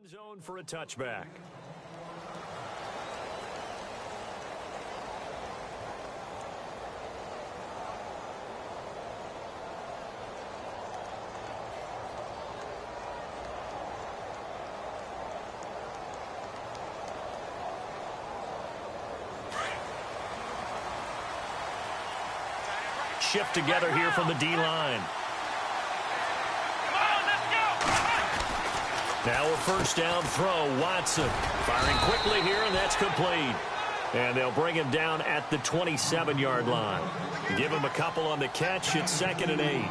Zone for a touchback. Shift together here from the D-line. Now a first down throw. Watson firing quickly here, and that's complete. And they'll bring him down at the 27-yard line. Give him a couple on the catch. It's 2nd and 8.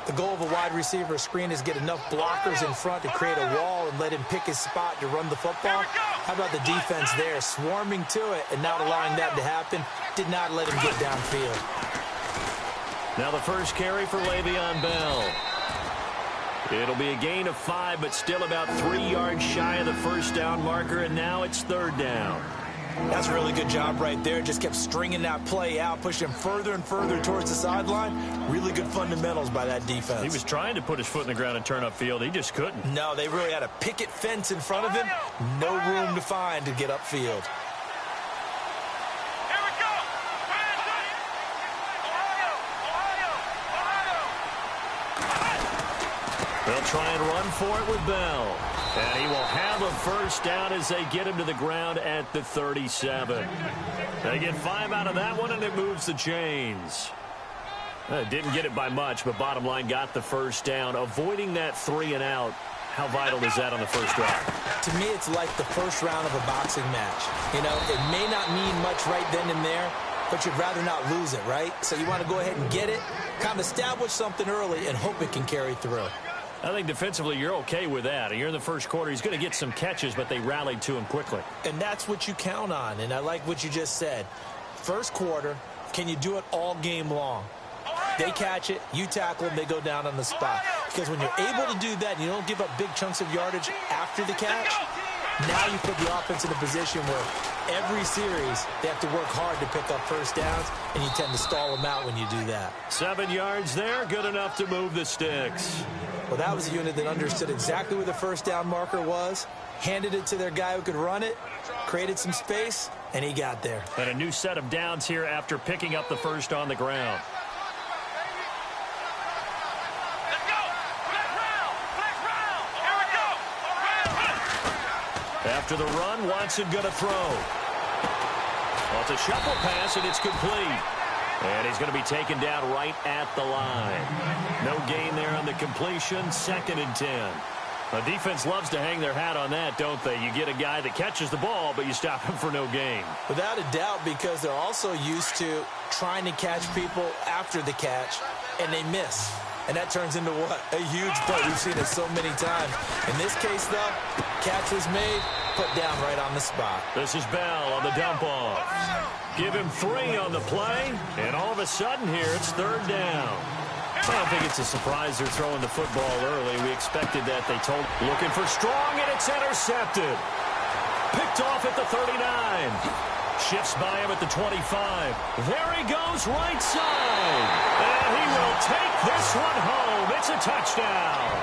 The goal of a wide receiver screen is get enough blockers in front to create a wall and let him pick his spot to run the football. How about the defense there, swarming to it and not allowing that to happen? Did not let him get downfield. Now the first carry for Le'Veon Bell. It'll be a gain of 5, but still about 3 yards shy of the first down marker, and now it's 3rd down. That's a really good job right there. Just kept stringing that play out, pushing him further and further towards the sideline. Really good fundamentals by that defense. He was trying to put his foot in the ground and turn upfield. He just couldn't. No, they really had a picket fence in front of him. No room to find to get upfield. They'll try and run for it with Bell. And he will have a first down as they get him to the ground at the 37. They get 5 out of that one, and it moves the chains. Didn't get it by much, but bottom line got the first down. Avoiding that 3 and out, how vital is that on the first drive? To me, it's like the first round of a boxing match. You know, it may not mean much right then and there, but you'd rather not lose it, right? So you want to go ahead and get it, kind of establish something early, and hope it can carry through. I think defensively you're okay with that. You're in the first quarter. He's going to get some catches, but they rallied to him quickly. And that's what you count on, and I like what you just said. First quarter, can you do it all game long? They catch it, you tackle them, they go down on the spot. Because when you're able to do that and you don't give up big chunks of yardage after the catch, now you put the offense in a position where every series they have to work hard to pick up first downs, and you tend to stall them out when you do that. 7 yards there, good enough to move the sticks. Well, that was a unit that understood exactly where the first down marker was, handed it to their guy who could run it, created some space, and he got there. And a new set of downs here after picking up the first on the ground. After the run, Watson going to throw. Well, it's a shuffle pass, and it's complete. And he's going to be taken down right at the line. No gain there on the completion. 2nd and 10. The defense loves to hang their hat on that, don't they? You get a guy that catches the ball, but you stop him for no gain. Without a doubt, because they're also used to trying to catch people after the catch, and they miss. And that turns into what? A huge play. We've seen it so many times. In this case, though, catch was made, put down right on the spot. This is Bell on the dump off. Give him 3 on the play, and all of a sudden here, it's 3rd down. I don't think it's a surprise they're throwing the football early. We expected that. They told looking for Strong, and it's intercepted. Picked off at the 39. Shifts by him at the 25. There he goes, right side. And he will take this one home. It's a touchdown.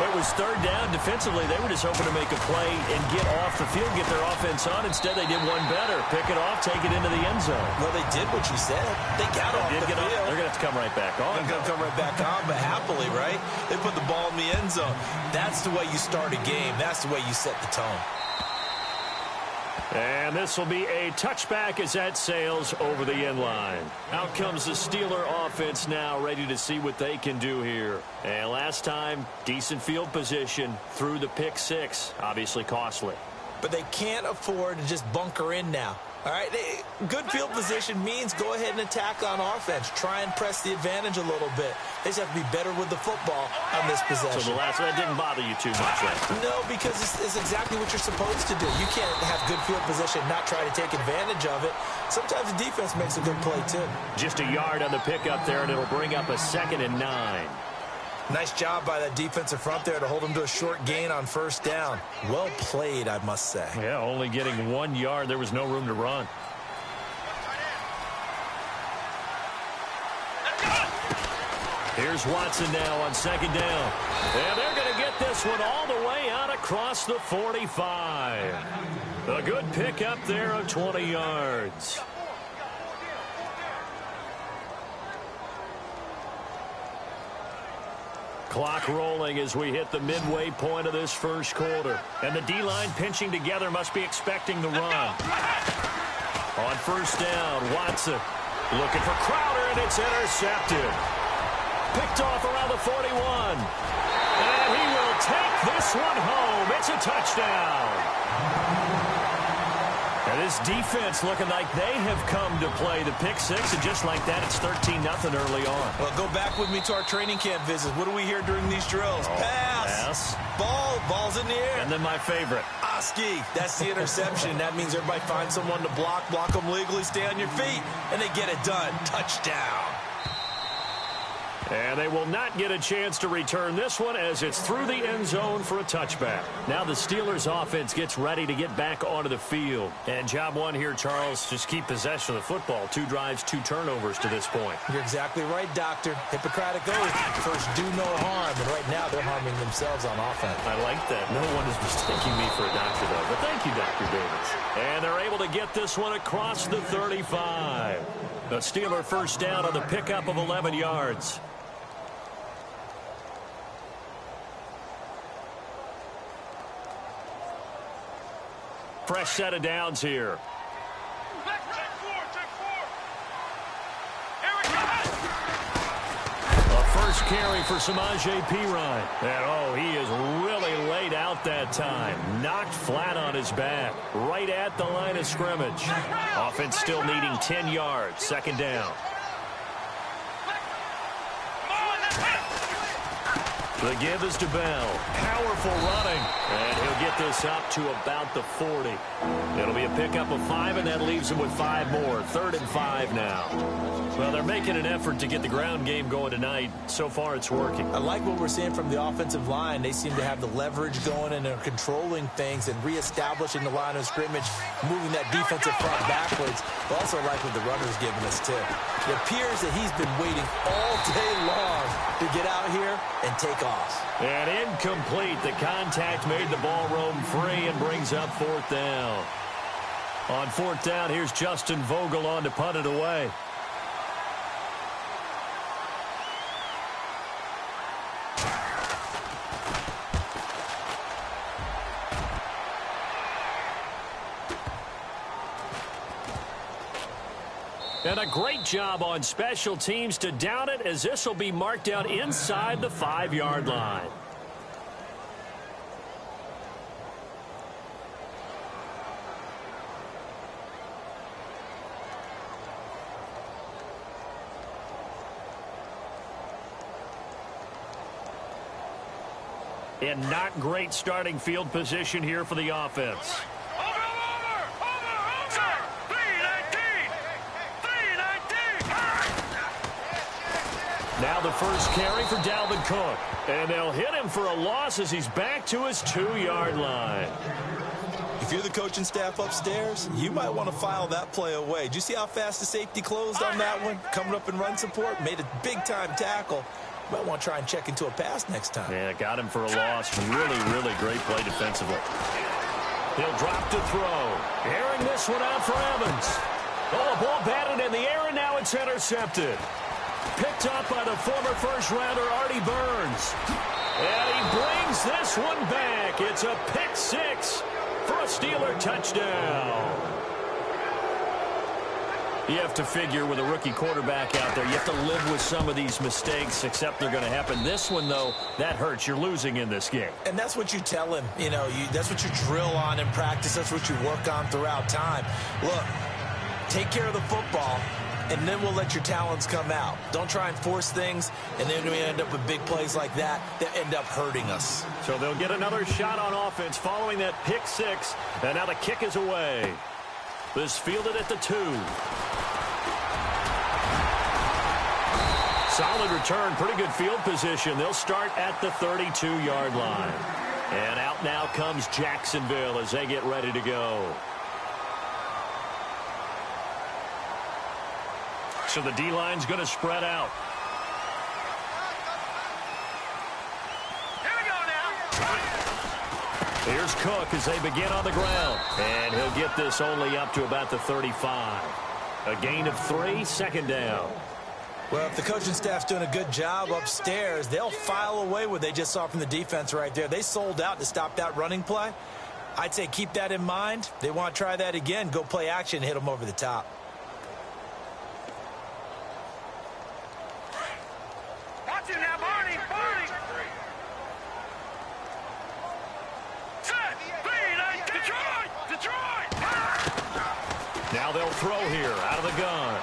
It was 3rd down. Defensively, they were just hoping to make a play and get off the field, get their offense on. Instead, they did one better. Pick it off, take it into the end zone. Well, they did what you said. They got off the field. They're going to have to come right back on. They're going to come right back on, but happily, right? They put the ball in the end zone. That's the way you start a game. That's the way you set the tone. And this will be a touchback as that sails over the end line. Out comes the Steeler offense now, ready to see what they can do here. And last time, decent field position through the pick 6. Obviously costly. But they can't afford to just bunker in now. All right, good field position means go ahead and attack on offense. Try and press the advantage a little bit. They just have to be better with the football on this possession. So the last one didn't bother you too much, right? No, because it's exactly what you're supposed to do. You can't have good field position and not try to take advantage of it. Sometimes the defense makes a good play, too. Just a yard on the pickup there, and it'll bring up a 2nd and 9. Nice job by that defensive front there to hold him to a short gain on first down. Well played, I must say. Yeah, only getting 1 yard. There was no room to run. Here's Watson now on second down. And they're going to get this one all the way out across the 45. A good pick up there of 20 yards. Clock rolling as we hit the midway point of this first quarter. And the D-line pinching together must be expecting the run. On first down, Watson looking for Crowder, and it's intercepted. Picked off around the 41. And he will take this one home. It's a touchdown. And this defense looking like they have come to play the pick six, and just like that, it's 13-0 early on. Well, go back with me to our training camp visits. What do we hear during these drills? Pass. Ball's in the air. And then my favorite. Oski. That's the interception. That means everybody finds someone to block them legally, stay on your feet, and they get it done. Touchdown. And they will not get a chance to return this one as it's through the end zone for a touchback. Now the Steelers offense gets ready to get back onto the field. And job one here, Charles, just keep possession of the football. 2 drives, 2 turnovers to this point. You're exactly right, Doctor. Hippocratic oath. First, do no harm. And right now, they're harming themselves on offense. I like that. No one is mistaking me for a doctor, though. But thank you, Dr. Davis. And they're able to get this one across the 35. The Steeler first down on the pickup of 11 yards. Fresh set of downs here. A first carry for Samaje Perine. And, he is really laid out that time. Knocked flat on his back. Right at the line of scrimmage. Offense still needing 10 yards. Second down. The give is to Bell. Powerful running. And he'll get this up to about the 40. It'll be a pickup of 5, and that leaves him with 5 more. 3rd and 5 now. Well, they're making an effort to get the ground game going tonight. So far, it's working. I like what we're seeing from the offensive line. They seem to have the leverage going, and they're controlling things and reestablishing the line of scrimmage, moving that defensive front backwards. I also like what the runner's giving us, too. It appears that he's been waiting all day long to get out here and take off. And incomplete. The contact made the ball roam free and brings up 4th down. On 4th down, here's Justin Vogel on to punt it away. And a great job on special teams to down it, as this will be marked down inside the 5-yard line. And not great starting field position here for the offense. Now the first carry for Dalvin Cook. And they'll hit him for a loss as he's back to his 2-yard line. If you're the coaching staff upstairs, you might want to file that play away. Do you see how fast the safety closed on that one? Coming up in run support, made a big-time tackle. Might want to try and check into a pass next time. Yeah, got him for a loss. Really, really great play defensively. He'll drop to throw. Airing this one out for Evans. Oh, a ball batted in the air, and now it's intercepted. Picked up by the former first-rounder Artie Burns. And he brings this one back. It's a pick 6 for a Steeler touchdown. You have to figure with a rookie quarterback out there, you have to live with some of these mistakes, except they're going to happen. This one, though, that hurts. You're losing in this game. And that's what you tell him. You know, that's what you drill on in practice. That's what you work on throughout time. Look, take care of the football, and then we'll let your talents come out. Don't try and force things, and then we end up with big plays like that end up hurting us. So they'll get another shot on offense following that pick 6, and now the kick is away. This fielded at the 2. Solid return, pretty good field position. They'll start at the 32-yard line. And out now comes Jacksonville as they get ready to go. So the D-line's going to spread out. Here's Cook as they begin on the ground. And he'll get this only up to about the 35. A gain of 3, second down. Well, if the coaching staff's doing a good job upstairs, they'll file away what they just saw from the defense right there. They sold out to stop that running play. I'd say keep that in mind. They want to try that again. Go play action, hit them over the top. Watch it now, Barney. Detroit. Now they'll throw here out of the gun.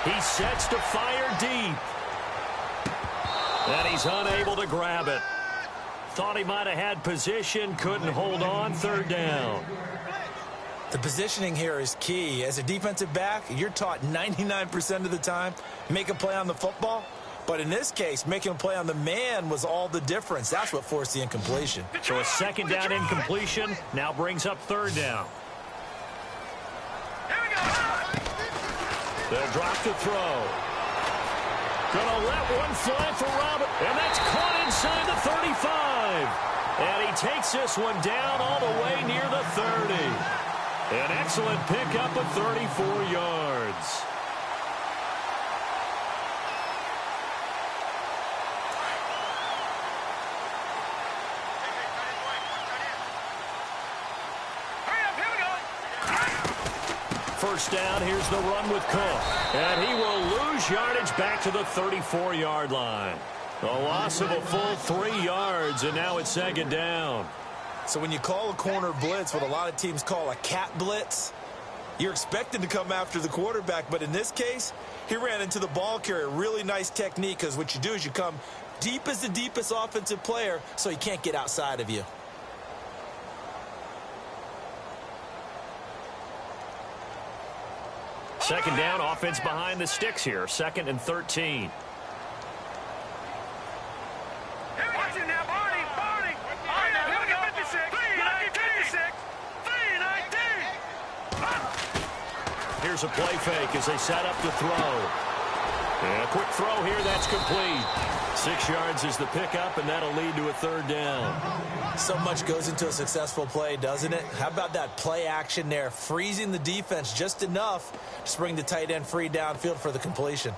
He sets to fire deep. And he's unable to grab it. Thought he might have had position, couldn't hold on, third down. The positioning here is key. As a defensive back, you're taught 99% of the time, make a play on the football. But in this case, making a play on the man was all the difference. That's what forced the incompletion. So a second down incompletion now brings up third down. Here we go. They'll drop to throw. Gonna let one fly for Robert. And that's caught inside the 35. And he takes this one down all the way near the 30. An excellent pickup of 34 yards. First down, here's the run with Cook. And he will lose yardage back to the 34-yard line. A loss of a full 3 yards, and now it's second down. So when you call a corner blitz, what a lot of teams call a cat blitz, you're expected to come after the quarterback. But in this case, he ran into the ball carrier. Really nice technique, because what you do is you come deep as the deepest offensive player so he can't get outside of you. Second down, offense behind the sticks here. 2nd and 13. Watch it now, Barney. Here we go. 56. 319. Here's a play fake as they set up to throw. And a quick throw here, that's complete. 6 yards is the pickup, and that'll lead to a third down. So much goes into a successful play, doesn't it? How about that play action there, freezing the defense just enough to bring the tight end free downfield for the completion.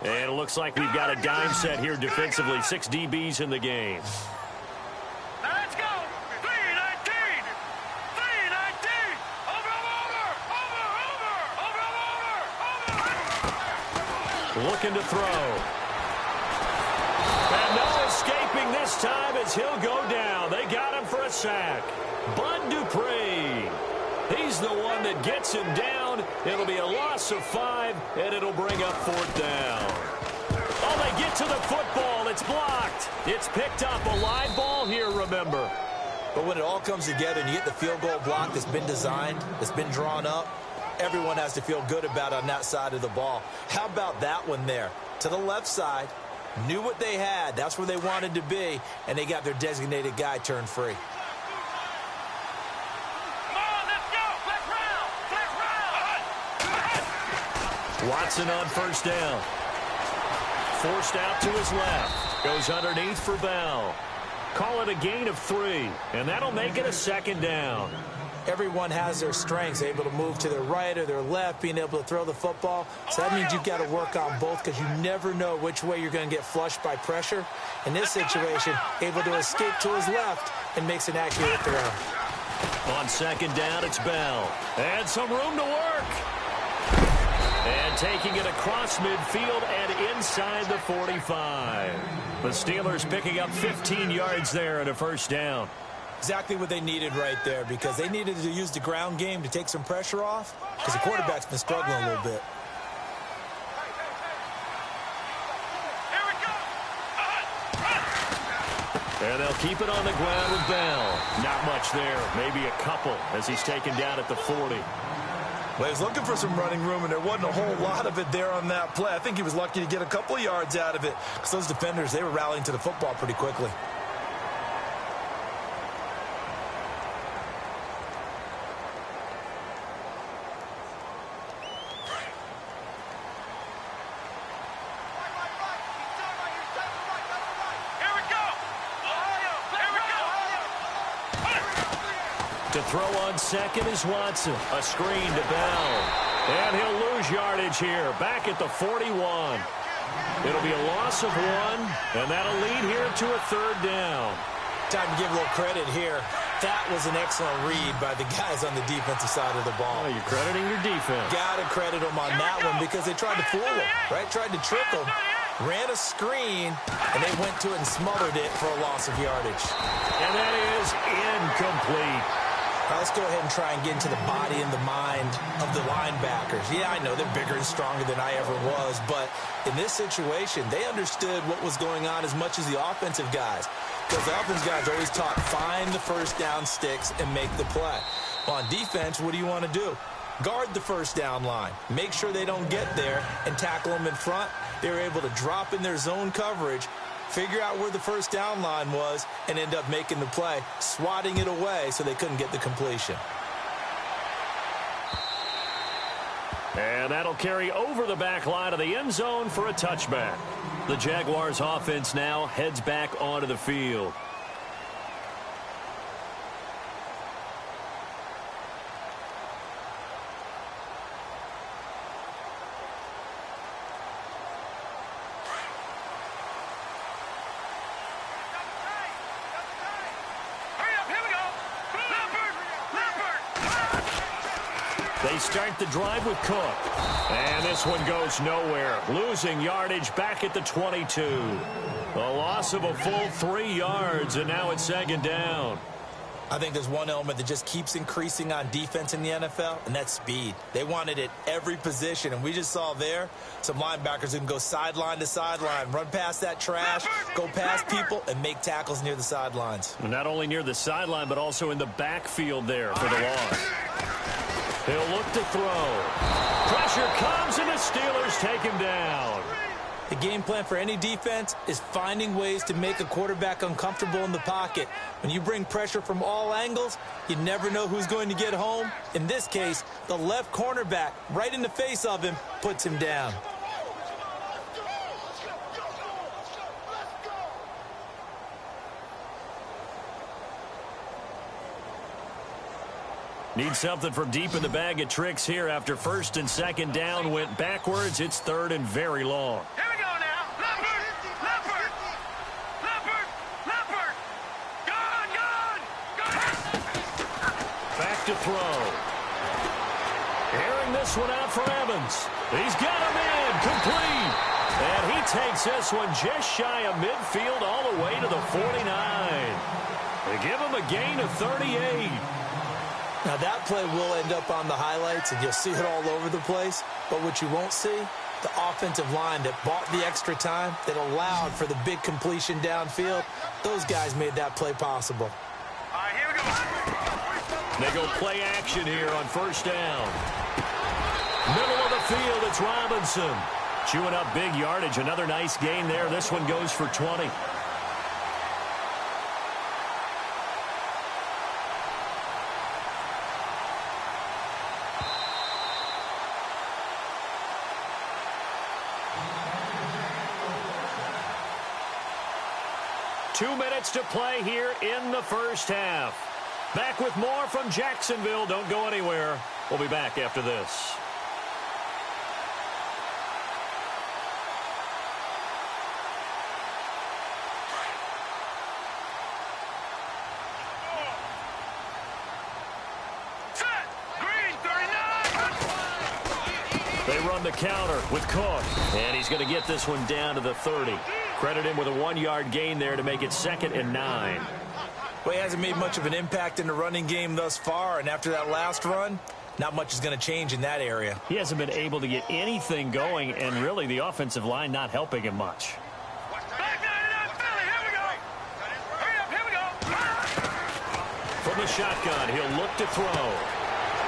And it looks like we've got a dime set here defensively. 6 DBs in the game. Now let's go. 319. Over. Looking to throw. And no escaping this time as he'll go down. They got him for a sack. Bud Dupree. He's the one that gets him down. It'll be a loss of 5, and it'll bring up 4th down. Oh, they get to the football. It's blocked. It's picked up. A live ball here, remember. But when it all comes together and you get the field goal block that's been designed, that's been drawn up, everyone has to feel good about on that side of the ball. How about that one there? To the left side, knew what they had. That's where they wanted to be, and they got their designated guy turned free. Watson on first down. Forced out to his left. Goes underneath for Bell. Call it a gain of 3, and that'll make it a second down. Everyone has their strengths, able to move to their right or their left, being able to throw the football. So that means you've got to work on both because you never know which way you're going to get flushed by pressure. In this situation, able to escape to his left and makes an accurate throw. On second down, it's Bell. And some room to work. And taking it across midfield and inside the 45. The Steelers picking up 15 yards there and a first down. Exactly what they needed right there, because they needed to use the ground game to take some pressure off, because the quarterback's been struggling a little bit. And they'll keep it on the ground with Bell. Not much there, maybe a couple as he's taken down at the 40. Well, he was looking for some running room, and there wasn't a whole lot of it there on that play. I think he was lucky to get a couple of yards out of it, because those defenders, they were rallying to the football pretty quickly. To throw on second is Watson. A screen to Bell. And he'll lose yardage here. Back at the 41. It'll be a loss of 1, and that'll lead here to a third down. Time to give a little credit here. That was an excellent read by the guys on the defensive side of the ball. Oh, you're crediting your defense. Got to credit them on that one because they tried to fool them, right? Tried to trick them. Ran a screen, and they went to it and smothered it for a loss of yardage. And that is incomplete. Now let's go ahead and try and get into the body and the mind of the linebackers. Yeah, I know they're bigger and stronger than I ever was, but in this situation, they understood what was going on as much as the offensive guys. Because the offensive guys always taught, find the first down sticks and make the play. On defense, what do you want to do? Guard the first down line. Make sure they don't get there and tackle them in front. They were able to drop in their zone coverage, figure out where the first down line was, and end up making the play, swatting it away so they couldn't get the completion. And that'll carry over the back line of the end zone for a touchback. The Jaguars offense now heads back onto the field. They start the drive with Cook. And this one goes nowhere. Losing yardage back at the 22. A loss of a full 3 yards, and now it's second down. I think there's one element that just keeps increasing on defense in the NFL, and that's speed. They want it at every position, and we just saw there some linebackers who can go sideline to sideline, run past that trash, go past people, and make tackles near the sidelines. Not only near the sideline, but also in the backfield there for the loss. He'll look to throw. Pressure comes, and the Steelers take him down. The game plan for any defense is finding ways to make a quarterback uncomfortable in the pocket. When you bring pressure from all angles, you never know who's going to get home. In this case, the left cornerback, right in the face of him, puts him down. Need something from deep in the bag of tricks here after first and second down went backwards. It's third and very long. Here we go now. Leopard. Gone. Back to throw. Airing this one out for Evans. He's got him in. Complete. And he takes this one just shy of midfield all the way to the 49. They give him a gain of 38. Now, that play will end up on the highlights, and you'll see it all over the place. But what you won't see, the offensive line that bought the extra time, that allowed for the big completion downfield, those guys made that play possible. All right, here we go. They go play action here on first down. Middle of the field, it's Robinson. Chewing up big yardage. Another nice gain there. This one goes for 20. Two minutes to play here in the first half. Back with more from Jacksonville. Don't go anywhere. We'll be back after this. They run the counter with Cook. And he's going to get this one down to the 30. Credit him with a 1-yard gain there to make it 2nd and 9. Well, he hasn't made much of an impact in the running game thus far, and after that last run, not much is going to change in that area. He hasn't been able to get anything going, and really the offensive line not helping him much. From the shotgun, he'll look to throw.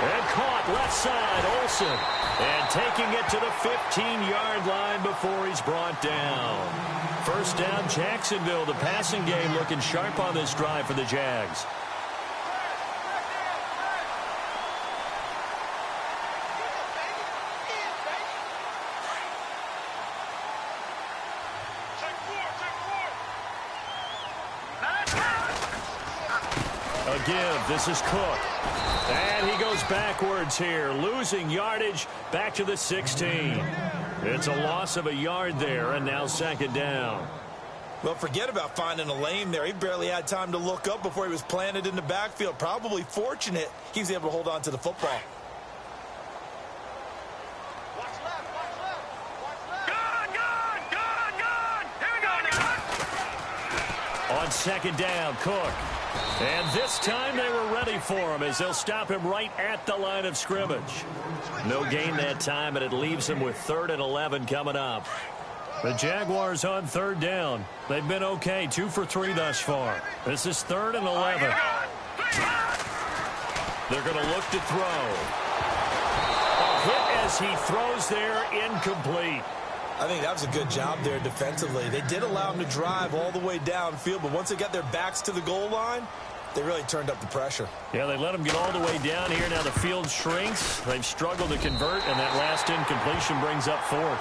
And caught left side, Olsen. And taking it to the 15-yard line before he's brought down. First down, Jacksonville. The passing game looking sharp on this drive for the Jags. A give. This is Cook. And he goes backwards here, losing yardage back to the 16. It's a loss of a yard there, and now second down. Well, forget about finding a lane there. He barely had time to look up before he was planted in the backfield. Probably fortunate he was able to hold on to the football. On second down, Cook. And this time they were ready for him as they'll stop him right at the line of scrimmage. No gain that time, and it leaves him with 3rd and 11 coming up. The Jaguars on third down. They've been okay, 2 for 3 thus far. This is 3rd and 11. They're going to look to throw. A hit as he throws there, incomplete. I think that was a good job there defensively. They did allow him to drive all the way downfield, but once they got their backs to the goal line, they really turned up the pressure. Yeah, they let him get all the way down here. Now the field shrinks. They've struggled to convert, and that last incompletion brings up 4th.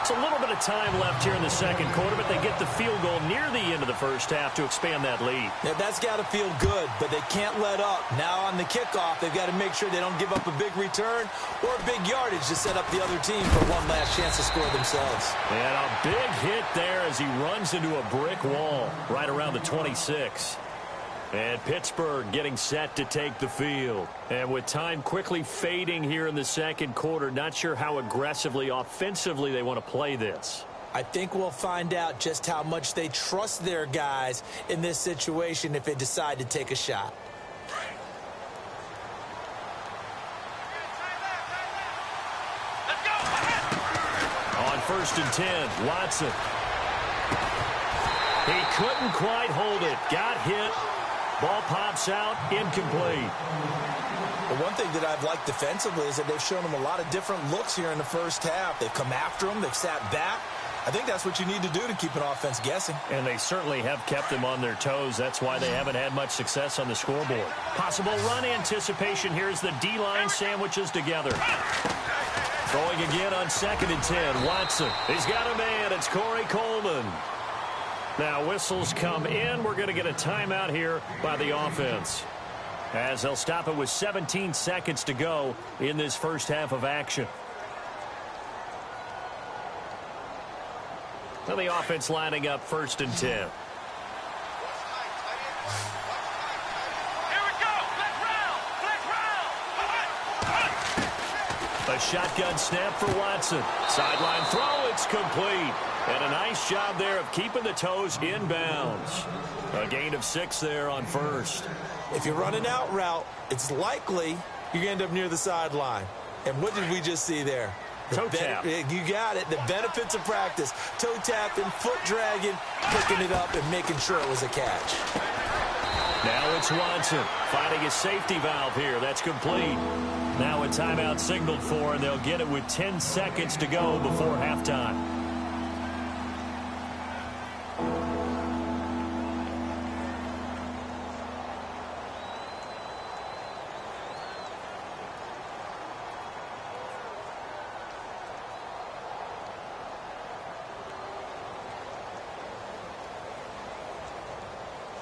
It's a little bit of time left here in the second quarter, but they get the field goal near the end of the first half to expand that lead. Yeah, that's got to feel good, but they can't let up. Now on the kickoff, they've got to make sure they don't give up a big return or a big yardage to set up the other team for one last chance to score themselves. And a big hit there as he runs into a brick wall right around the 26. And Pittsburgh getting set to take the field. And with time quickly fading here in the second quarter, not sure how aggressively, offensively they want to play this. I think we'll find out just how much they trust their guys in this situation if they decide to take a shot. On 1st and 10, Watson. He couldn't quite hold it. Got hit. Ball pops out, incomplete. The one thing that I've liked defensively is that they've shown him a lot of different looks here in the first half. They've come after him. They've sat back. I think that's what you need to do to keep an offense guessing. And they certainly have kept them on their toes. That's why they haven't had much success on the scoreboard. Possible run anticipation here as the D-line sandwiches together. Throwing again on 2nd and 10. Watson. He's got a man. It's Corey Coleman. Now whistles come in. We're going to get a timeout here by the offense, as they'll stop it with 17 seconds to go in this first half of action. So the offense lining up 1st and 10. A shotgun snap for Watson. Sideline throw, it's complete. And a nice job there of keeping the toes inbounds. A gain of 6 there on 1st. If you run an out route, it's likely you're going to end up near the sideline. And what did we just see there? Toe tap. You got it. The benefits of practice. Toe tapping, foot dragging, picking it up, and making sure it was a catch. Now it's Watson finding his safety valve here. That's complete. Now a timeout signaled for, and they'll get it with 10 seconds to go before halftime.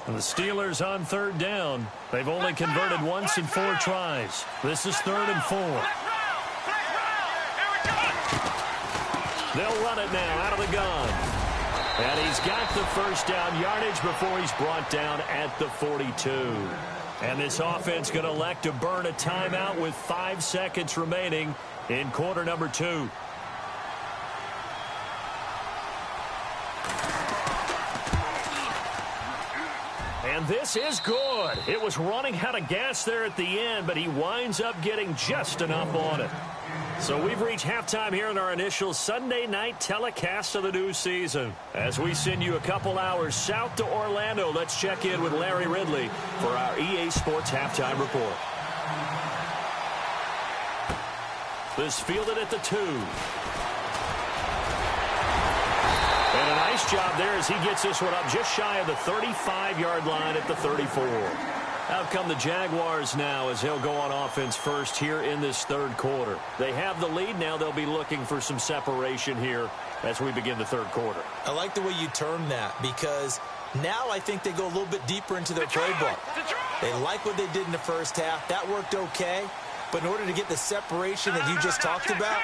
The Steelers on 3rd down. They've only converted once in 4 tries. This is 3rd and 4. They'll run it now out of the gun. And he's got the first down yardage before he's brought down at the 42. And this offense going to elect to burn a timeout with 5 seconds remaining in quarter number 2. And this is good. It was running out of gas there at the end, but he winds up getting just enough on it. So we've reached halftime here in our initial Sunday night telecast of the new season. As we send you a couple hours south to Orlando, let's check in with Larry Ridley for our EA Sports Halftime Report. This fielded at the 2. And a nice job there as he gets this one up just shy of the 35-yard line at the 34. Out come the Jaguars now as they'll go on offense first here in this third quarter. They have the lead now. They'll be looking for some separation here as we begin the third quarter. I like the way you term that, because now I think they go a little bit deeper into their playbook. They like what they did in the first half. That worked okay. But in order to get the separation that you just talked about,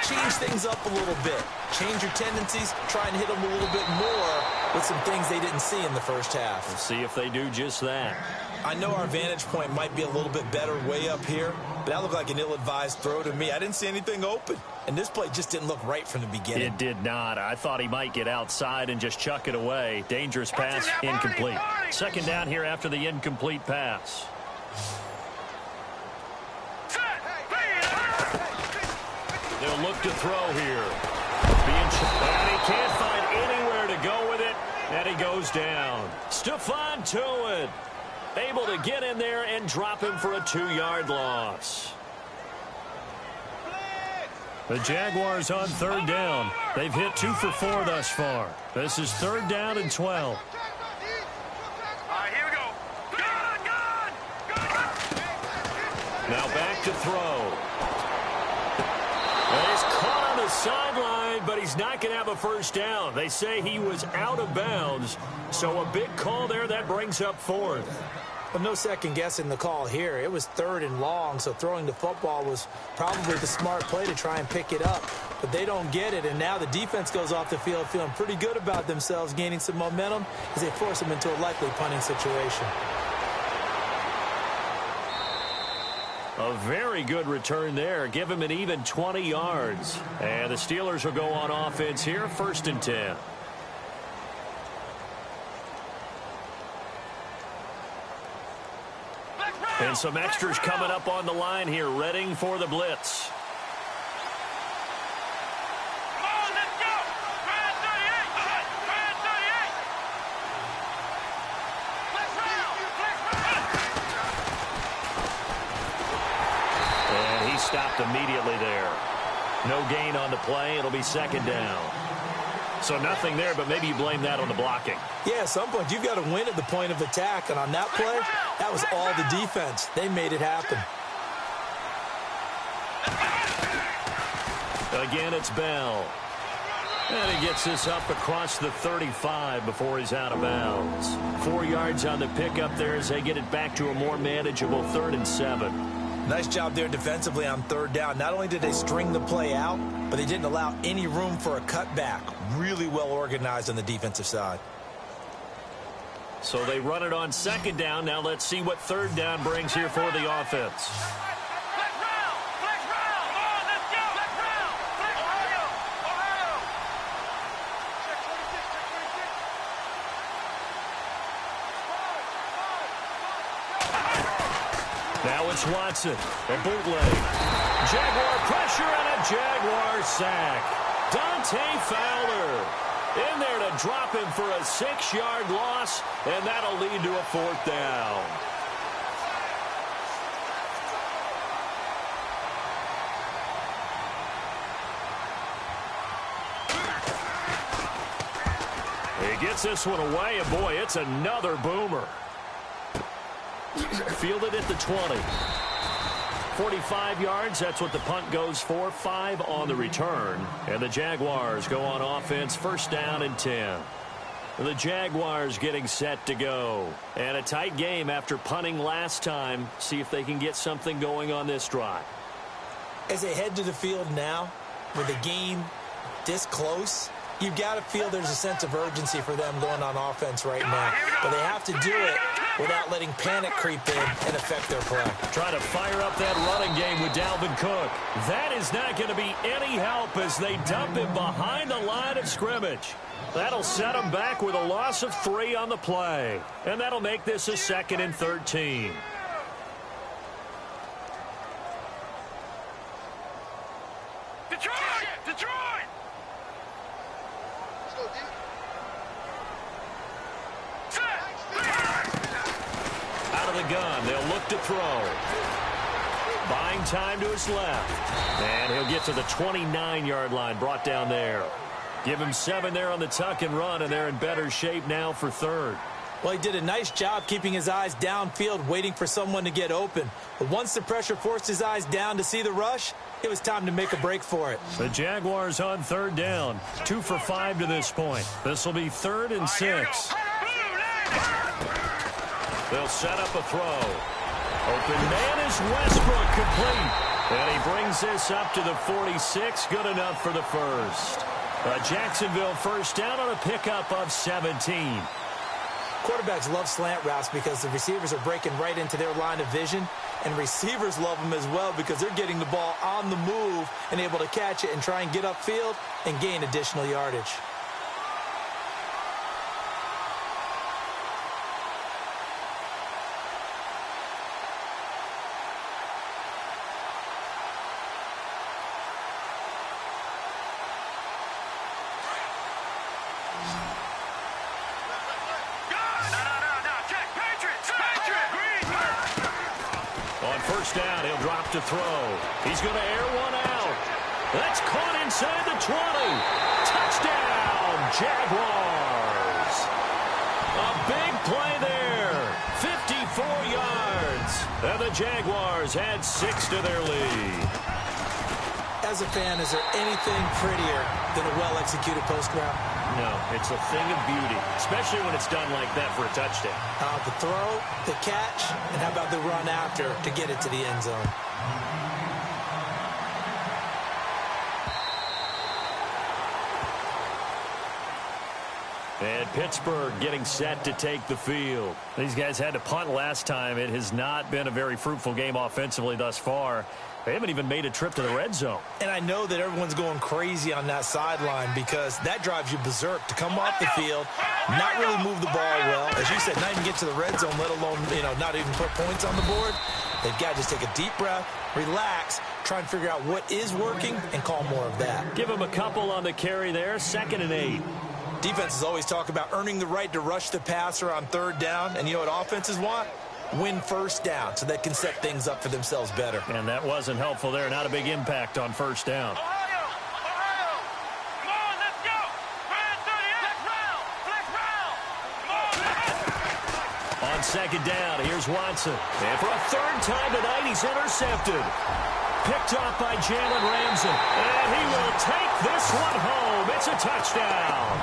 change things up a little bit. Change your tendencies, try and hit them a little bit more with some things they didn't see in the first half. We'll see if they do just that. I know our vantage point might be a little bit better way up here, but that looked like an ill-advised throw to me. I didn't see anything open, and this play just didn't look right from the beginning. It did not. I thought he might get outside and just chuck it away. Dangerous pass, incomplete. Second down here after the incomplete pass. They'll look to throw here. And he can't find anywhere to go with it, and he goes down. Stephon Tuitt able to get in there and drop him for a 2-yard loss. The Jaguars on third down. They've hit 2 for 4 thus far. This is third down and 12. All right, here we go. Good. Now back to throw. And he's caught on the sideline, but he's not going to have a first down. They say he was out of bounds, so a big call there. That brings up fourth. But no second guessing the call here. It was third and long, so throwing the football was probably the smart play to try and pick it up. But they don't get it, and now the defense goes off the field feeling pretty good about themselves, gaining some momentum as they force them into a likely punting situation. A very good return there. Give him an even 20 yards. And the Steelers will go on offense here, 1st and 10. And some extras coming up on the line here, readying for the blitz. Come on, let's go. Red 38. Red 38. Let's round. And he stopped immediately there. No gain on the play. It'll be second down. So nothing there, but maybe you blame that on the blocking. Yeah, at some point you've got to win at the point of attack, and on that play, that was all the defense. They made it happen. Again, it's Bell. And he gets this up across the 35 before he's out of bounds. 4 yards on the pickup there as they get it back to a more manageable 3rd and 7. Nice job there defensively on third down. Not only did they string the play out, but they didn't allow any room for a cutback. Really well organized on the defensive side. So they run it on second down. Now let's see what third down brings here for the offense. Let's round. Let's round. Come on, let's go. Let's round. Ohio. Ohio. Check 26, check 26. Now it's Watson. A bootleg. Jaguar pressure and a Jaguar sack. Dante Fowler in there to drop him for a 6-yard loss, and that'll lead to a 4th down. He gets this one away, and boy, it's another boomer. Fielded at the 20. 45 yards, that's what the punt goes for. 5 on the return. And the Jaguars go on offense, 1st down and 10. The Jaguars getting set to go. And a tight game after punting last time. See if they can get something going on this drive. As they head to the field now, with the game this close, you've got to feel there's a sense of urgency for them going on offense right now. But they have to do it without letting panic creep in and affect their play. Trying to fire up that running game with Dalvin Cook. That is not going to be any help as they dump him behind the line of scrimmage. That'll set them back with a loss of 3 on the play. And that'll make this a 2nd and 13. Detroit! Detroit! Out of the gun, they'll look to throw. Buying time to his left. And he'll get to the 29-yard line, brought down there. Give him 7 there on the tuck and run, and they're in better shape now for 3rd. Well, he did a nice job keeping his eyes downfield, waiting for someone to get open. But once the pressure forced his eyes down to see the rush, It was time to make a break for it. The Jaguars on third down. 2 for 5 to this point. This will be 3rd and 6. They'll set up a throw. Open man is Westbrook, complete. And he brings this up to the 46. Good enough for the first. Jacksonville first down on a pickup of 17. Quarterbacks love slant routes because the receivers are breaking right into their line of vision, and receivers love them as well because they're getting the ball on the move and able to catch it and try and get upfield and gain additional yardage. First down, he'll drop to throw. He's going to air one out. That's caught inside the 20. Touchdown, Jaguars. A big play there. 54 yards. And the Jaguars add 6 to their lead. As a fan, is there anything prettier than a well-executed post route? No, it's a thing of beauty, especially when it's done like that for a touchdown. The throw, the catch, and how about the run after to get it to the end zone? And Pittsburgh getting set to take the field. These guys had to punt last time. It has not been a very fruitful game offensively thus far. They haven't even made a trip to the red zone. And I know that everyone's going crazy on that sideline because that drives you berserk to come off the field, not really move the ball well. As you said, not even get to the red zone, let alone, not even put points on the board. They've got to just take a deep breath, relax, try and figure out what is working and call more of that. Give them a couple on the carry there, 2nd and 8. Defenses always talk about earning the right to rush the passer on third down. And you know what offenses want? Win first down so they can set things up for themselves better. And that wasn't helpful there. Not a big impact on first down. Ohio! Ohio! Come on, let's go! Flag 38! Flex round! Come on! On 2nd down, here's Watson. And for a 3rd time tonight, he's intercepted. Picked off by Jalen Ramsey. And he will take this one home. It's a touchdown.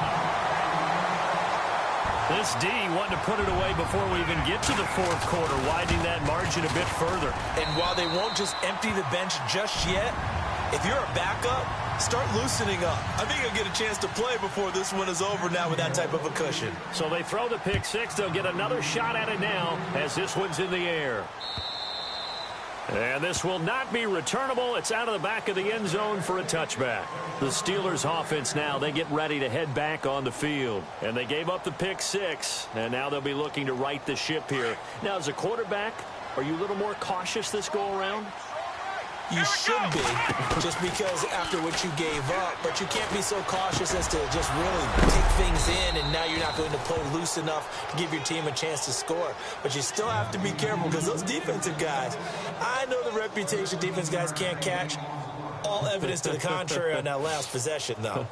This D wanted to put it away before we even get to the 4th quarter, widening that margin a bit further. And while they won't just empty the bench just yet, if you're a backup, start loosening up. I think you'll get a chance to play before this one is over now with that type of a cushion. So they throw the pick 6. They'll get another shot at it now as this one's in the air. And this will not be returnable. It's out of the back of the end zone for a touchback. The Steelers offense now, they get ready to head back on the field. And they gave up the pick 6, and now they'll be looking to right the ship here. Now, as a quarterback, are you a little more cautious this go-around? You should be, just because after what you gave up, but you can't be so cautious as to just really take things in, and now you're not going to play loose enough to give your team a chance to score. But you still have to be careful because those defensive guys, I know the reputation defense guys can't catch. All evidence to the contrary on that last possession, though.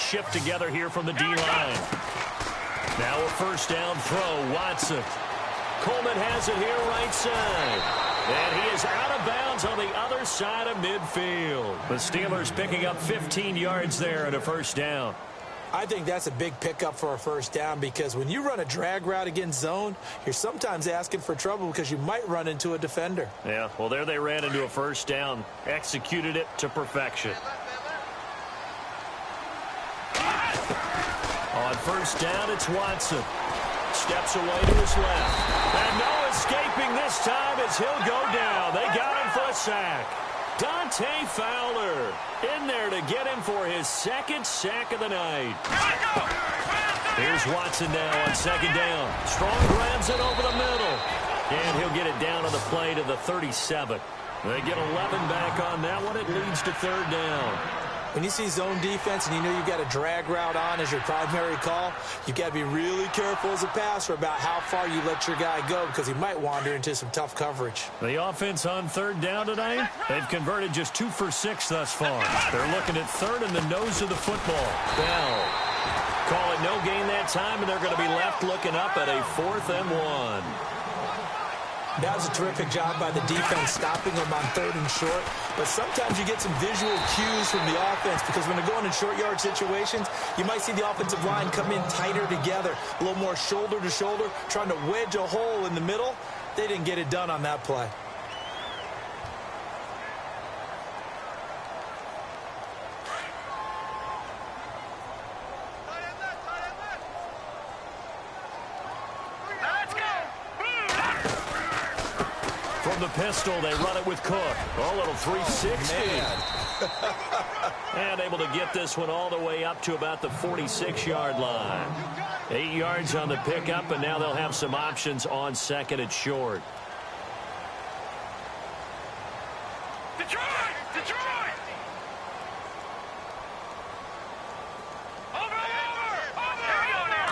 Shift together here from the D-line. Now a first down throw, Watson. Coleman has it here right side. And he is out of bounds on the other side of midfield. The Steelers picking up 15 yards there and a first down. I think that's a big pickup for a first down because when you run a drag route against zone, you're sometimes asking for trouble because you might run into a defender. Yeah, well, there they ran into a first down. Executed it to perfection. On first down, it's Watson. Steps away to his left. And no escaping this time as he'll go down. They got him for a sack. Dante Fowler in there to get him for his 2nd sack of the night. Here's Watson now on 2nd down. Strong grabs it over the middle. And he'll get it down on the play to the 37. They get 11 back on that one. It leads to 3rd down. When you see zone defense and you know you've got a drag route on as your primary call, you've got to be really careful as a passer about how far you let your guy go because he might wander into some tough coverage. The offense on 3rd down tonight, they've converted just 2 for 6 thus far. They're looking at 3rd in the nose of the football. Bell. Call it no gain that time, and they're going to be left looking up at a 4th and 1. That was a terrific job by the defense stopping them on 3rd and short. But sometimes you get some visual cues from the offense because when they're going in short yard situations, you might see the offensive line come in tighter together, a little more shoulder to shoulder, trying to wedge a hole in the middle. They didn't get it done on that play. From the pistol, they run it with Cook. Oh, little 360. And able to get this one all the way up to about the 46-yard line. 8 yards on the pickup, and now they'll have some options on 2nd and short. Detroit! Detroit! Over! Here we go now.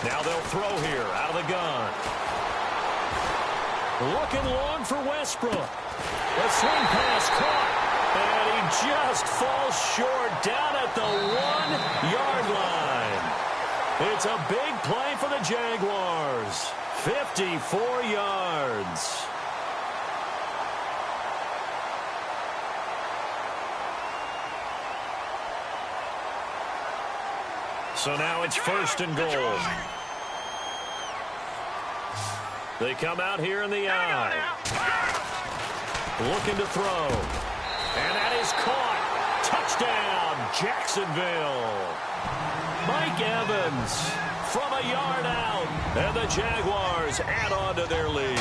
Now they'll throw here out of the gun. Looking long for Westbrook. A swing pass caught. And he just falls short down at the 1-yard line. It's a big play for the Jaguars. 54 yards. So now it's 1st and goal. They come out here in the eye. Looking to throw. And that is caught. Touchdown, Jacksonville. Mike Evans from a yard out. And the Jaguars add on to their lead.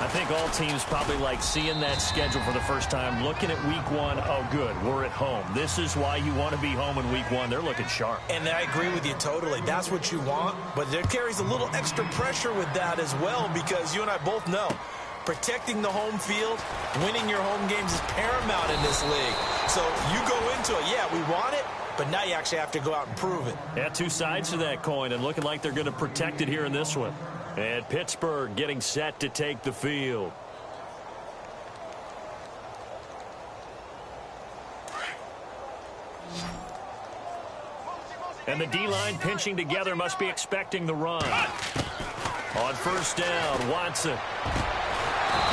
I think all teams probably like seeing that schedule for the first time, looking at week 1. Oh, good, we're at home. This is why you want to be home in week 1. They're looking sharp. And I agree with you totally. That's what you want. But there carries a little extra pressure with that as well because you and I both know protecting the home field, winning your home games is paramount in this league. So you go into it, yeah, we want it, but now you actually have to go out and prove it. Yeah, 2 sides to that coin and looking like they're going to protect it here in this one. And Pittsburgh getting set to take the field. And the D-line pinching together must be expecting the run. On 1st down, Watson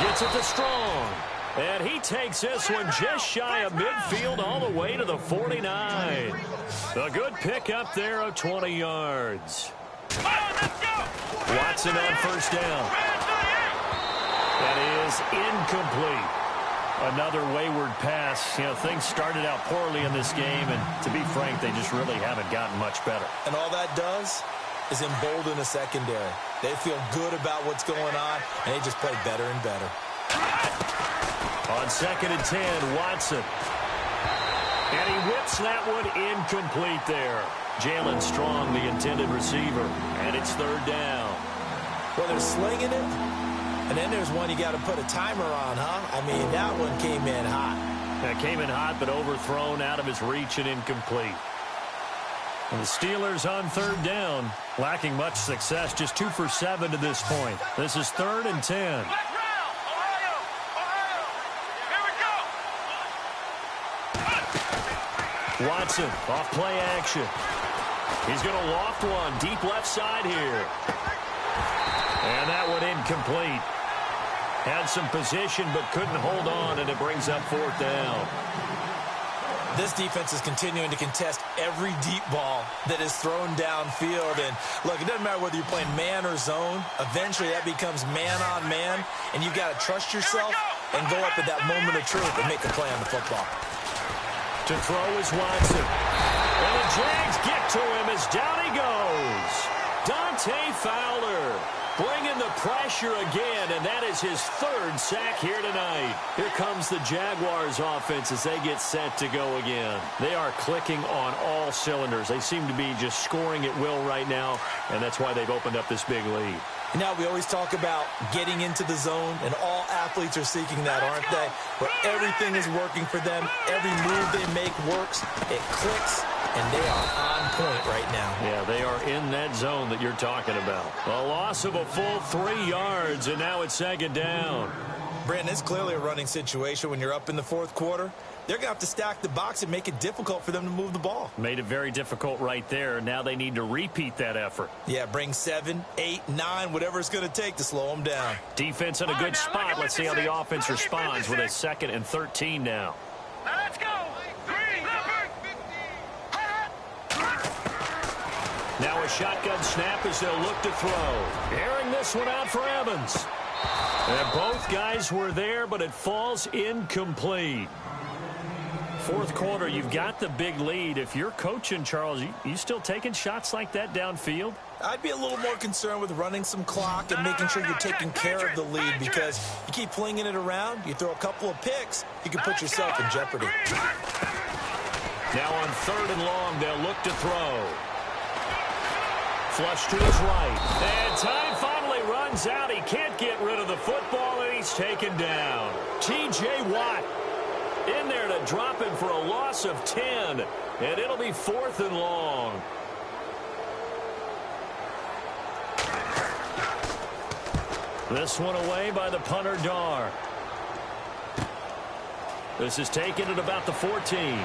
gets it to Strong. And he takes this one just shy of midfield all the way to the 49. A good pickup there of 20 yards. Watson on 1st down. That is incomplete. Another wayward pass. You know, things started out poorly in this game, and to be frank, they just really haven't gotten much better. And all that does is embolden a secondary. They feel good about what's going on, and they just play better and better. On 2nd and 10, Watson. And he whips that one incomplete there. Jalen Strong, the intended receiver, and it's 3rd down. Well, they're slinging it, and then there's one you got to put a timer on, huh? I mean, that one came in hot. That came in hot, but overthrown out of his reach and incomplete. And the Steelers on 3rd down, lacking much success, just 2 for 7 to this point. This is 3rd and 10. Watson, off play action. He's going to loft one deep left side here. And that one incomplete. Had some position but couldn't hold on, and it brings up 4th down. This defense is continuing to contest every deep ball that is thrown downfield. And, look, it doesn't matter whether you're playing man or zone. Eventually that becomes man on man, and you've got to trust yourself and go up at that moment of truth and make a play on the football. To throw is Watson. And the Jags get to him as down he goes. Dante Fowler bringing the pressure again, and that is his 3rd sack here tonight. Here comes the Jaguars offense as they get set to go again. They are clicking on all cylinders. They seem to be just scoring at will right now, and that's why they've opened up this big lead. Now, we always talk about getting into the zone, and all athletes are seeking that, aren't they? Where everything is working for them, every move they make works, it clicks, and they are on point right now. Yeah, they are in that zone that you're talking about. A loss of a full 3 yards, and now it's 2nd down. Brandon, it's clearly a running situation when you're up in the fourth quarter. They're going to have to stack the box and make it difficult for them to move the ball. Made it very difficult right there. Now they need to repeat that effort. Yeah, bring 7, 8, 9, whatever it's going to take to slow them down. Defense in a good spot. Let's see how the offense responds with a 2nd and 13 now. Now let's go. Now a shotgun snap as they'll look to throw. Airing this one out for Evans. And both guys were there, but it falls incomplete. Fourth quarter, you've got the big lead. If you're coaching, Charles, you still taking shots like that downfield? I'd be a little more concerned with running some clock and making sure you're taking care of the lead, because you keep flinging it around, you throw a couple of picks, you can put yourself in jeopardy. Now on 3rd and long, they'll look to throw. Flush to his right. And time finally runs out. He can't get rid of the football, and he's taken down. T.J. Watt in there to drop him for a loss of 10. And it'll be 4th and long. This one away by the punter, Dar. This is taken at about the 14.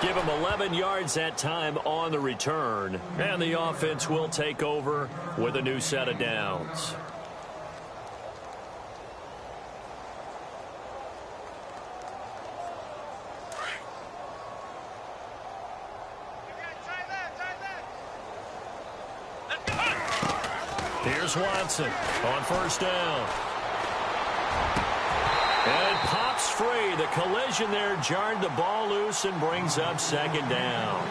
Give him 11 yards that time on the return. And the offense will take over with a new set of downs. Here's Watson on 1st down. And pops free. The collision there jarred the ball loose and brings up 2nd down.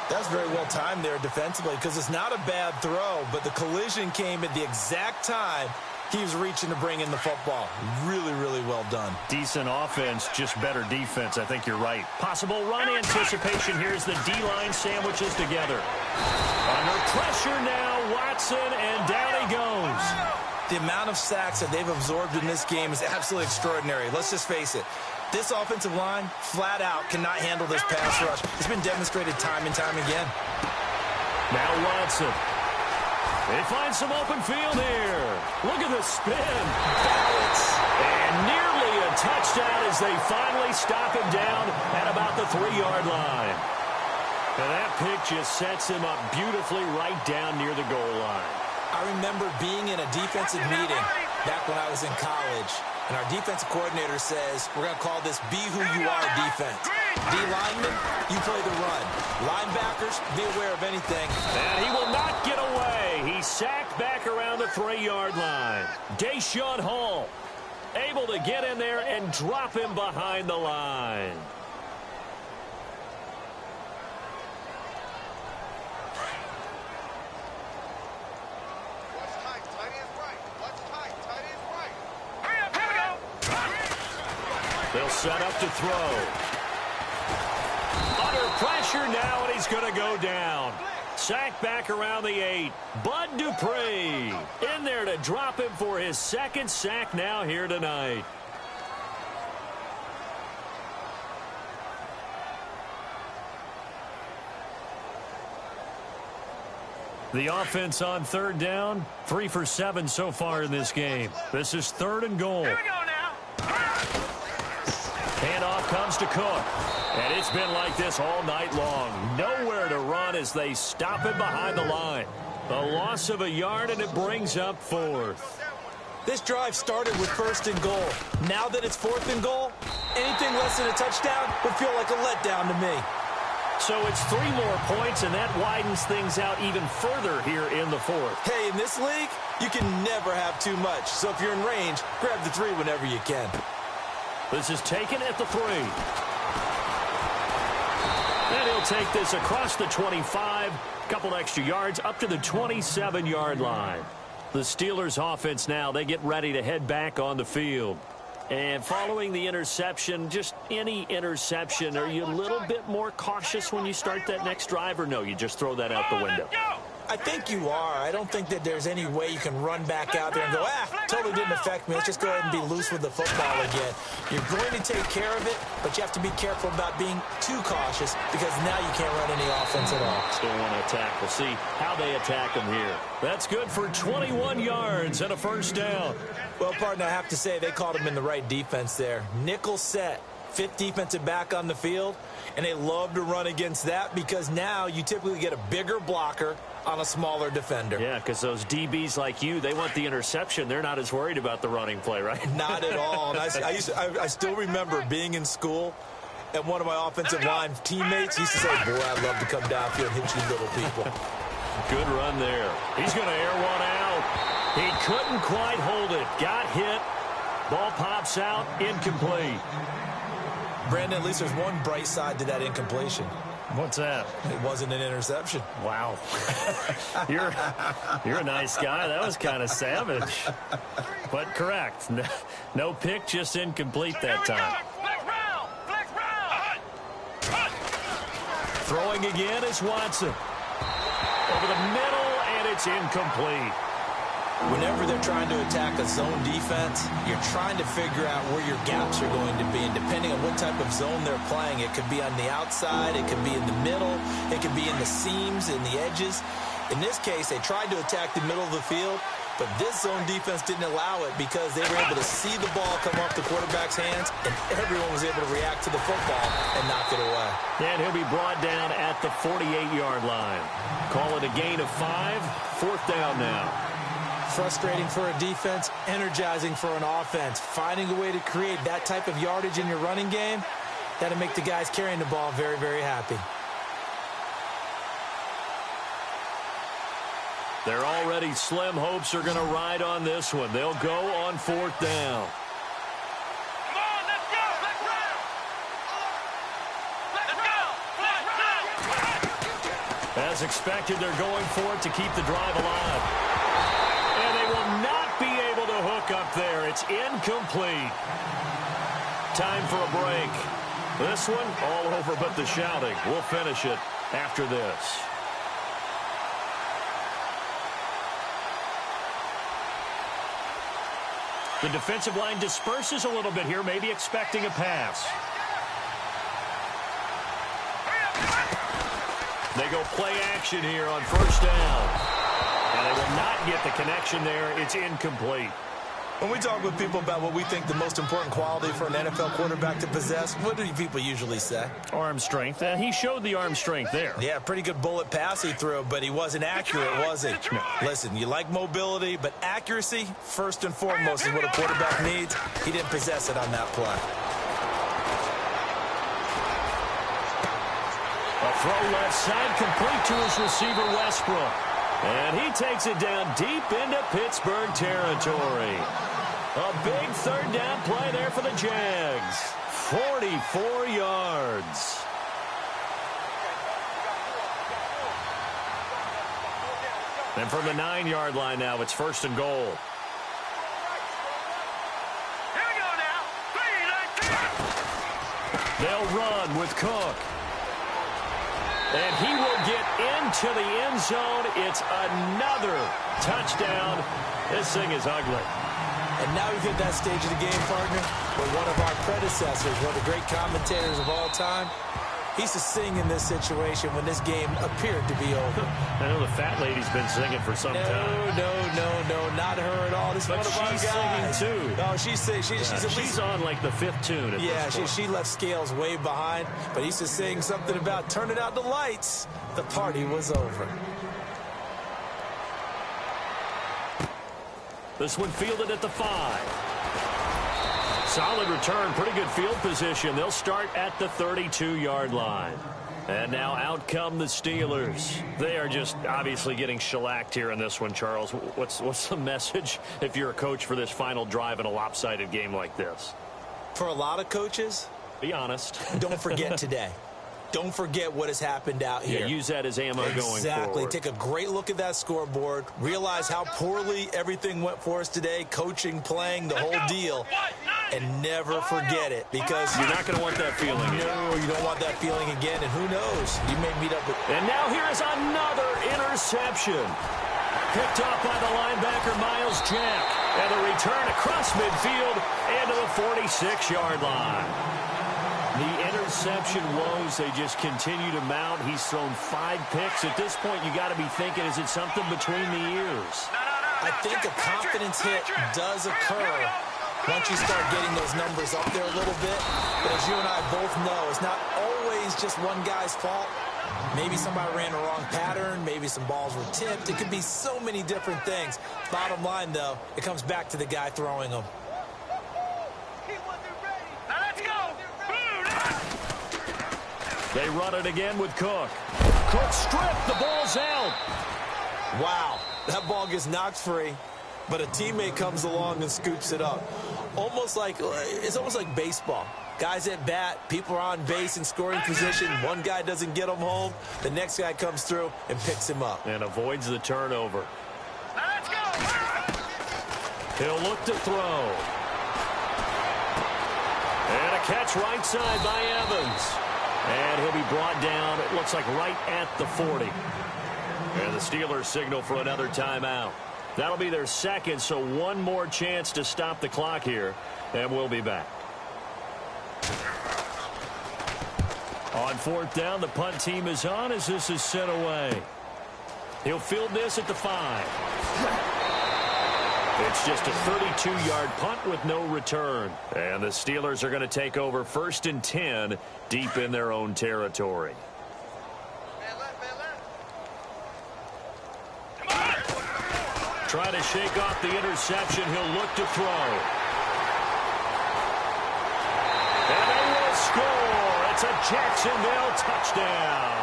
That's very well timed there defensively, because it's not a bad throw, but the collision came at the exact time he was reaching to bring in the football. Really, really well done. Decent offense, just better defense. I think you're right. Possible run anticipation. Here's the D-line sandwiches together. Under pressure now, Watson, and down he goes. The amount of sacks that they've absorbed in this game is absolutely extraordinary. Let's just face it. This offensive line, flat out, cannot handle this pass rush. It's been demonstrated time and time again. Now Watson. They find some open field here. Look at the spin. Balance. And nearly a touchdown as they finally stop him down at about the 3-yard line. And that pick just sets him up beautifully right down near the goal line. I remember being in a defensive meeting back when I was in college, and our defensive coordinator says, we're going to call this Be Who You Are defense. D-linemen, you play the run. Linebackers, be aware of anything. And he will not get away. He's sacked back around the 3-yard line. Deshaun Hall able to get in there and drop him behind the line. They'll set up to throw. Under pressure now, and he's going to go down. Sacked back around the 8. Bud Dupree in there to drop him for his 2nd sack now here tonight. The offense on 3rd down, 3 for 7 so far in this game. This is 3rd and goal. Here we go now. Handoff comes to Cook. And it's been like this all night long. Nowhere to run as they stop him behind the line. A loss of a yard, and it brings up 4th. This drive started with 1st and goal. Now that it's 4th and goal, anything less than a touchdown would feel like a letdown to me. So it's 3 more points, and that widens things out even further here in the 4th. Hey, in this league, you can never have too much. So if you're in range, grab the 3 whenever you can. This is taken at the 3. And he'll take this across the 25, a couple extra yards up to the 27-yard line. The Steelers' offense now, they get ready to head back on the field. And following the interception, just any interception, are you a little bit more cautious when you start that next drive, or no, you just throw that out the window? I think you are. I don't think that there's any way you can run back out there and go, totally didn't affect me. Let's just go ahead and be loose with the football again. You're going to take care of it, but you have to be careful about being too cautious because now you can't run any offense at all. Still want to attack. We'll see how they attack them here. That's good for 21 yards and a first down. Well, partner, I have to say they called him in the right defense there. Nickel set, fifth defensive back on the field, and they love to run against that because now you typically get a bigger blocker on a smaller defender. Yeah, because those DBs like you, they want the interception. They're not as worried about the running play, right? Not at all. And I still remember being in school, and one of my offensive line teammates used to say, boy, I'd love to come downfield and hit you little people. Good run there. He's going to air one out. He couldn't quite hold it. Got hit. Ball pops out. Incomplete. Brandon, at least there's one bright side to that incompletion. What's that? It wasn't an interception. Wow. You're a nice guy. That was kind of savage. But correct. No pick, just incomplete that time. Throwing again is Watson. Over the middle, and it's incomplete. Whenever they're trying to attack a zone defense, you're trying to figure out where your gaps are going to be. And depending on what type of zone they're playing, it could be on the outside, it could be in the middle, it could be in the seams, in the edges. In this case, they tried to attack the middle of the field, but this zone defense didn't allow it because they were able to see the ball come off the quarterback's hands, and everyone was able to react to the football and knock it away. And he'll be brought down at the 48-yard line. Call it a gain of 5, fourth down now. Frustrating for a defense, energizing for an offense. Finding a way to create that type of yardage in your running game, that'll make the guys carrying the ball very, very happy. They're already slim hopes are going to ride on this one. They'll go on fourth down. Come on, let's go. Let's run. Let's go. As expected, they're going for it to keep the drive alive. And they will not be able to hook up there. It's incomplete. Time for a break. This one all over but the shouting. We'll finish it after this. The defensive line disperses a little bit here, maybe expecting a pass. They go play action here on first down. And they will not get the connection there. It's incomplete. When we talk with people about what we think the most important quality for an NFL quarterback to possess, what do people usually say? Arm strength. And he showed the arm strength there. Yeah, pretty good bullet pass he threw, but he wasn't accurate, was he? No. Listen, you like mobility, but accuracy, first and foremost, is what a quarterback needs. He didn't possess it on that play. A throw left side, complete to his receiver, Westbrook. And he takes it down deep into Pittsburgh territory. A big third down play there for the Jags. 44 yards. And from the 9-yard line now, it's first and goal. Here we go now. 3, 9, 10. They'll run with Cook. And he will get into the end zone. It's another touchdown. This thing is ugly. And now we've hit that stage of the game, partner, where one of our predecessors, one of the great commentators of all time, he used to sing in this situation when this game appeared to be over. I know the fat lady's been singing for some time. No, not her at all. This is one of our guys. She's singing, too. No, she's at least... She's on, like, the 5th tune at this point. She left Scales way behind, but he used to sing something about turning out the lights. The party was over. This one fielded at the 5. Solid return, pretty good field position. They'll start at the 32-yard line. And now out come the Steelers. They are just obviously getting shellacked here in this one, Charles. What's the message if you're a coach for this final drive in a lopsided game like this? For a lot of coaches, be honest. Don't forget today. Don't forget what has happened out here. Yeah, use that as ammo going forward. Exactly. Take a great look at that scoreboard. Realize how poorly everything went for us today. Coaching, playing, the whole deal. and never forget it, because you're not going to want that feeling again. No, you don't want that feeling again, and who knows? You may meet up with... And now here is another interception. Picked off by the linebacker, Miles Jack. And the return across midfield and to the 46-yard line. The interception woes, they just continue to mount. He's thrown 5 picks. At this point, you got to be thinking, is it something between the ears? I think a confidence hit does occur once you start getting those numbers up there a little bit. But as you and I both know, it's not always just one guy's fault. Maybe somebody ran the wrong pattern. Maybe some balls were tipped. It could be so many different things. Bottom line, though, it comes back to the guy throwing them. Now let's go. They run it again with Cook. Cook stripped. The ball's out. Wow, that ball gets knocked free, but a teammate comes along and scoops it up. It's almost like baseball. Guys at bat, people are on base in scoring position. One guy doesn't get him home. The next guy comes through and picks him up. And avoids the turnover. Now let's go. He'll look to throw. And a catch right side by Evans. And he'll be brought down, it looks like right at the 40. And the Steelers signal for another timeout. That'll be their second, so one more chance to stop the clock here. And we'll be back. On 4th down, the punt team is on as this is sent away. He'll field this at the 5. It's just a 32-yard punt with no return. And the Steelers are going to take over 1st and 10 deep in their own territory. Try to shake off the interception. He'll look to throw. And they will score. It's a Jacksonville touchdown.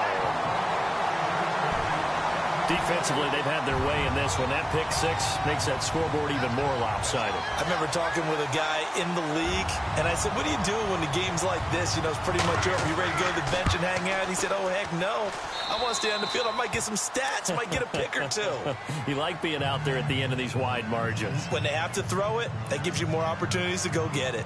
Defensively, they've had their way in this one. That pick 6 makes that scoreboard even more lopsided. I remember talking with a guy in the league, and I said, what do you do when the game's like this? You know, it's pretty much over. You ready to go to the bench and hang out? He said, oh, heck no. I want to stay on the field. I might get some stats. I might get a pick or 2. You like being out there at the end of these wide margins. When they have to throw it, that gives you more opportunities to go get it.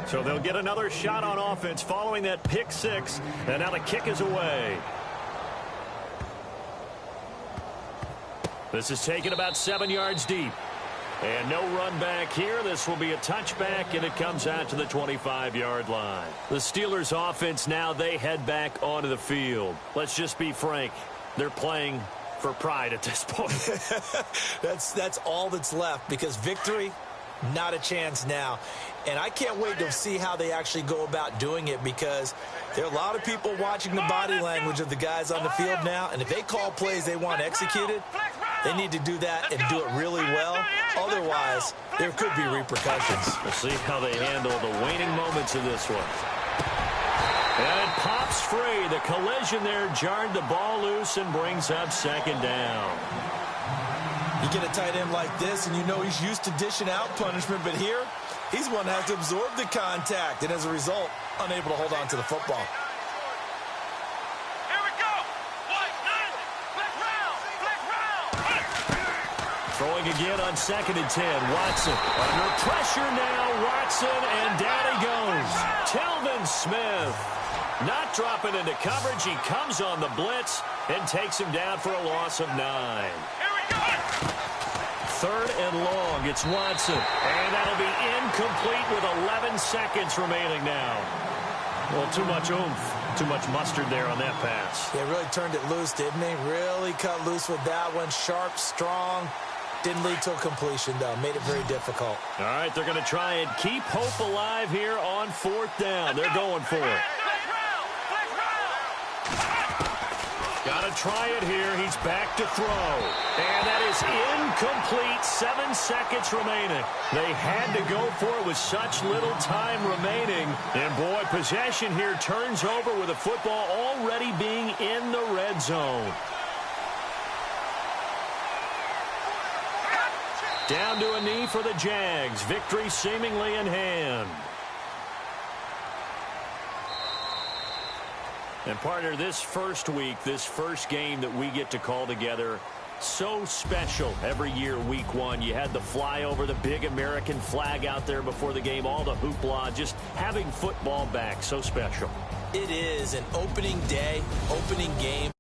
So they'll get another shot on offense following that pick 6. And now the kick is away. This is taken about 7 yards deep. And no run back here. This will be a touchback, and it comes out to the 25-yard line. The Steelers' offense now, they head back onto the field. Let's just be frank. They're playing for pride at this point. That's all that's left, because victory, not a chance now. And I can't wait to see how they actually go about doing it, because there are a lot of people watching the body language of the guys on the field now, and if they call plays they want executed, they need to do that and do it really well. Otherwise, there could be repercussions. We'll see how they handle the waning moments of this one. And it pops free. The collision there jarred the ball loose and brings up 2nd down. You get a tight end like this, and you know he's used to dishing out punishment, but here, he's one that has to absorb the contact, and as a result, unable to hold on to the football. Here we go. Flag round. Throwing again on 2nd and 10. Watson under pressure now. Watson, and down he goes. Telvin Smith not dropping into coverage. He comes on the blitz and takes him down for a loss of 9. Here we go. 3rd and long. It's Watson. And that'll be incomplete with 11 seconds remaining now. Well, too much oomph. Too much mustard there on that pass. They really turned it loose, didn't they? Really cut loose with that one. Sharp, strong. Didn't lead to a completion, though. Made it very difficult. All right, they're going to try and keep hope alive here on 4th down. They're going for it. Got to try it here. He's back to throw. And that is incomplete. 7 seconds remaining. They had to go for it with such little time remaining. And, boy, possession here turns over with the football already being in the red zone. Down to a knee for the Jags. Victory seemingly in hand. And partner, this first week, this first game that we get to call together, So special every year, week one. You had the flyover, the big American flag out there before the game, all the hoopla, just having football back, so special. It is an opening day, opening game.